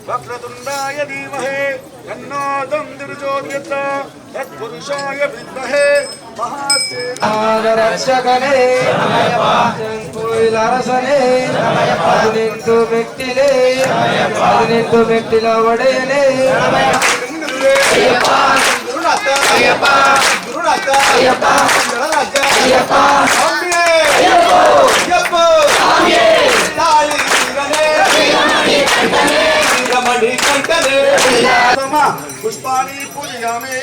वक्रतुंडाय धीमहि तन्नो प्रचोदयात् तत्पुरुषाय विद्महे महासेनारक्षकने ಕುಯಿಲಾರಸನೆ 18 ಮೆಟ್ಟಿಲೆ 18 ಮೆಟ್ಟಿಲ ಒಡೆಯನೆ ಅಯ್ಯಪ್ಪ ಗುರುನಾಥ ಅಯ್ಯಪ್ಪ ಗುರುನಾಥ ಅಯ್ಯಪ್ಪ ಗುರುನಾಥ ಅಯ್ಯಪ್ಪ ಸ್ವಾಮಿಯೇ ಅಯ್ಯಪ್ಪ ಅಯ್ಯಪ್ಪ ಸ್ವಾಮಿಯೇ ತಾಳಿ ತಿರನೆ ಕಂಠನೆ ರಮಣಿ ಕಂಠನೆ ಸಮ ಪುಷ್ಪಾಣಿ ಪೂಜಯಾಮಿ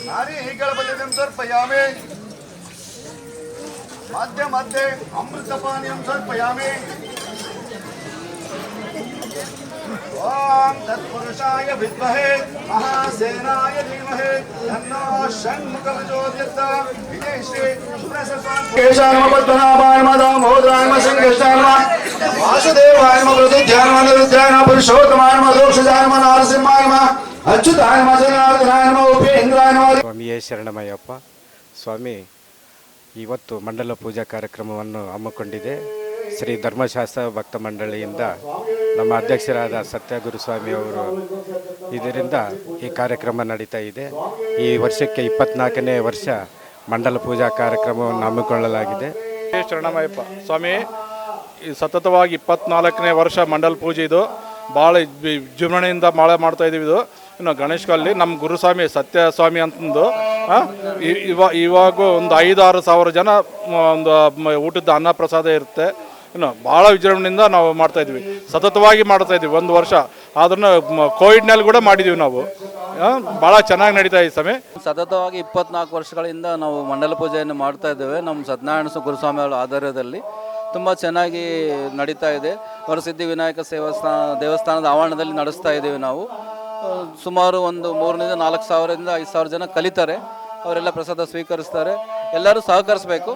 नारीगणपतिं सर्पयामि मध्ये मध्ये अमृतपानीयं सर्पयामि ओम तत्पुरुषाय विद्महे महासेनाय धीमहि तन्नो षण्मुखः प्रचोदयात् विदेशे केशाय नमः पद्मनाभाय नमः दामोदराय नमः संकेशाय नमः वासुदेवाय नमः प्रसिद्धाय नमः रुद्राय नमः पुरुषोत्तमाय नमः दोक्षजाय नमः नारसिंहाय नमः अच्युताय नमः जनार्दनाय नमः उपेन्द्राय नमः ಸ್ವಾಮಿಯೇ ಶರಣಮಯ್ಯಪ್ಪ. ಸ್ವಾಮಿ ಇವತ್ತು ಮಂಡಲ ಪೂಜಾ ಕಾರ್ಯಕ್ರಮವನ್ನು ಹಮ್ಮಿಕೊಂಡಿದೆ. ಶ್ರೀ ಧರ್ಮಶಾಸ್ತ್ರ ಭಕ್ತ ಮಂಡಳಿಯಿಂದ ನಮ್ಮ ಅಧ್ಯಕ್ಷರಾದ ಸತ್ಯಗುರು ಸ್ವಾಮಿ ಅವರು ಇದರಿಂದ ಈ ಕಾರ್ಯಕ್ರಮ ನಡೀತಾ ಇದೆ. ಈ ವರ್ಷಕ್ಕೆ 24ನೇ ವರ್ಷ ಮಂಡಲ ಪೂಜಾ ಕಾರ್ಯಕ್ರಮವನ್ನು ಹಮ್ಮಿಕೊಳ್ಳಲಾಗಿದೆ. ಶರಣಮಯ್ಯಪ್ಪ ಸ್ವಾಮಿ ಸತತವಾಗಿ 24ನೇ ವರ್ಷ ಮಂಡಲ ಪೂಜೆ ಇದು. ಭಾಳ ವಿಜೃಂಭಣೆಯಿಂದ ಮಾಡ್ತಾ ಇದ್ದೀವಿ. ಇದು ಇನ್ನು ಗಣೇಶಕಲ್ಲಿ ನಮ್ಮ ಗುರುಸ್ವಾಮಿ ಸತ್ಯ ಸ್ವಾಮಿ ಅಂತಂದು ಇವಾಗ ಒಂದು 5-6 ಸಾವಿರ ಜನ ಒಂದು ಊಟದ ಅನ್ನ ಪ್ರಸಾದ ಇರುತ್ತೆ. ಇನ್ನು ಭಾಳ ವಿಜೃಂಭಣೆಯಿಂದ ನಾವು ಮಾಡ್ತಾಯಿದ್ವಿ, ಸತತವಾಗಿ ಮಾಡ್ತಾಯಿದ್ವಿ 1 ವರ್ಷ. ಆದ್ರೂ ಕೋವಿಡ್ನಲ್ಲಿ ಕೂಡ ಮಾಡಿದ್ದೀವಿ ನಾವು. ಭಾಳ ಚೆನ್ನಾಗಿ ನಡೀತಾ ಇದೆ ಸ್ವಾಮಿ. ಸತತವಾಗಿ 24 ವರ್ಷಗಳಿಂದ ನಾವು ಮಂಡಲ ಪೂಜೆಯನ್ನು ಮಾಡ್ತಾ ಇದ್ದೇವೆ. ನಮ್ಮ ಸತ್ಯನಾರಾಯಣ ಗುರುಸ್ವಾಮಿ ಅವರ ಆಧಾರದಲ್ಲಿ ತುಂಬ ಚೆನ್ನಾಗಿ ನಡೀತಾ ಇದೆ. ವರಸಿದ್ಧಿ ವಿನಾಯಕ ದೇವಸ್ಥಾನದ ಆವರಣದಲ್ಲಿ ನಡೆಸ್ತಾ ಇದ್ದೀವಿ ನಾವು. ಸುಮಾರು ಒಂದು 3ರಿಂದ 4 ಸಾವಿರದಿಂದ 5 ಸಾವಿರ ಜನ ಕಲಿತಾರೆ. ಅವರೆಲ್ಲ ಪ್ರಸಾದ ಸ್ವೀಕರಿಸ್ತಾರೆ. ಎಲ್ಲರೂ ಸಹಕರಿಸಬೇಕು.